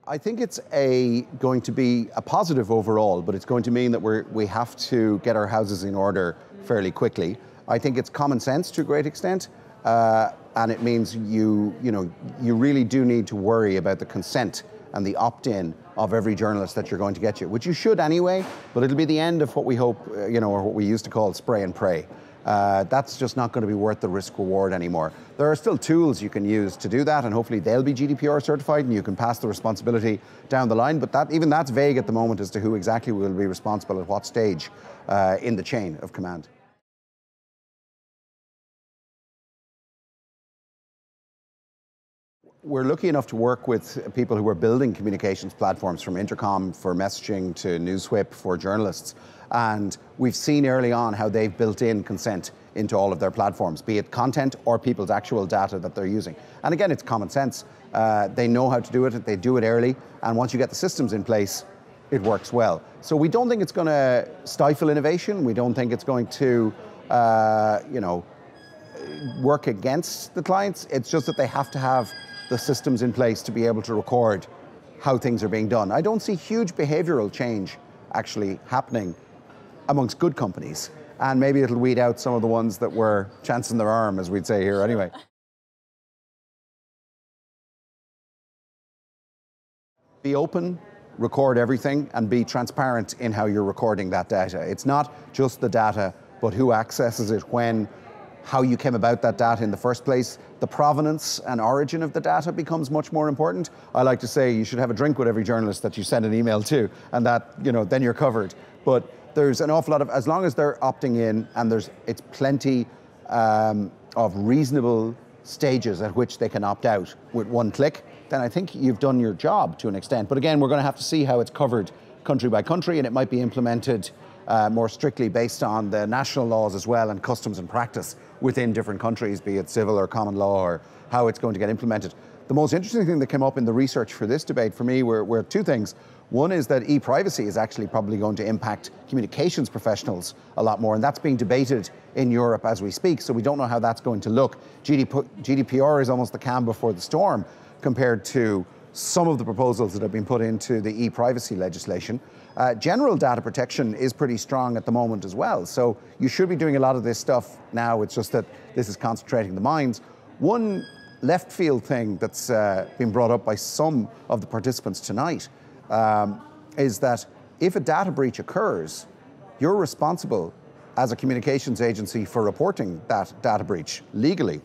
I think it's going to be a positive overall, but it's going to mean that we have to get our houses in order fairly quickly. I think it's common sense to a great extent, and it means you really do need to worry about the consent and the opt-in of every journalist that you're going to get you, which you should anyway, but it'll be the end of what we hope, or what we used to call spray and pray. That's just not going to be worth the risk reward anymore. There are still tools you can use to do that, and hopefully they'll be GDPR certified and you can pass the responsibility down the line, but even that's vague at the moment as to who exactly will be responsible at what stage in the chain of command. We're lucky enough to work with people who are building communications platforms, from intercom for messaging to NewsWhip for journalists. And we've seen early on how they've built in consent into all of their platforms, be it content or people's actual data that they're using. And again, it's common sense. They know how to do it, they do it early, and once you get the systems in place, it works well. So we don't think it's going to stifle innovation. We don't think it's going to, work against the clients. It's just that they have to have the systems in place to be able to record how things are being done. I don't see huge behavioral change actually happening amongst good companies, and maybe it'll weed out some of the ones that were chancing their arm, as we'd say here anyway. Be open, record everything, and be transparent in how you're recording that data. It's not just the data, but who accesses it, when, how you came about that data in the first place. The provenance and origin of the data becomes much more important. I like to say you should have a drink with every journalist that you send an email to, and that, then you're covered. But there's an awful lot of, as long as they're opting in and it's plenty of reasonable stages at which they can opt out with one click, then I think you've done your job to an extent. But again, we're going to have to see how it's covered country by country, and it might be implemented more strictly based on the national laws as well, and customs and practice within different countries, be it civil or common law, or how it's going to get implemented. The most interesting thing that came up in the research for this debate for me were two things. One is that e-privacy is actually probably going to impact communications professionals a lot more, and that's being debated in Europe as we speak, so we don't know how that's going to look. GDPR is almost the calm before the storm compared to some of the proposals that have been put into the e-privacy legislation. General data protection is pretty strong at the moment as well, so you should be doing a lot of this stuff now. It's just that this is concentrating the minds. One left field thing that's been brought up by some of the participants tonight is that if a data breach occurs, you're responsible as a communications agency for reporting that data breach legally.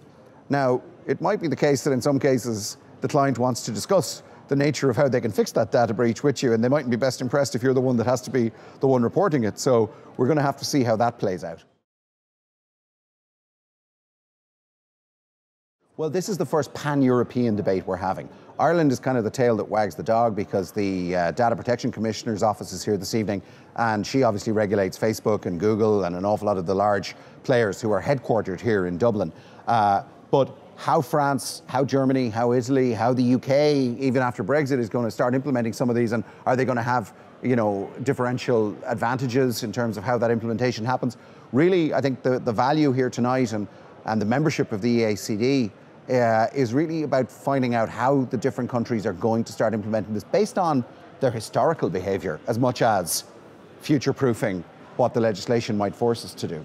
Now, it might be the case that in some cases the client wants to discuss the nature of how they can fix that data breach with you, and they mightn't be best impressed if you're the one that has to be the one reporting it. So we're going to have to see how that plays out. Well, this is the first pan-European debate we're having. Ireland is kind of the tail that wags the dog, because the Data Protection Commissioner's office is here this evening, and she obviously regulates Facebook and Google and an awful lot of the large players who are headquartered here in Dublin. But how France, how Germany, how Italy, how the UK, even after Brexit, is going to start implementing some of these, and are they going to have, differential advantages in terms of how that implementation happens? Really, I think the value here tonight and the membership of the EACD is really about finding out how the different countries are going to start implementing this based on their historical behaviour, as much as future-proofing what the legislation might force us to do.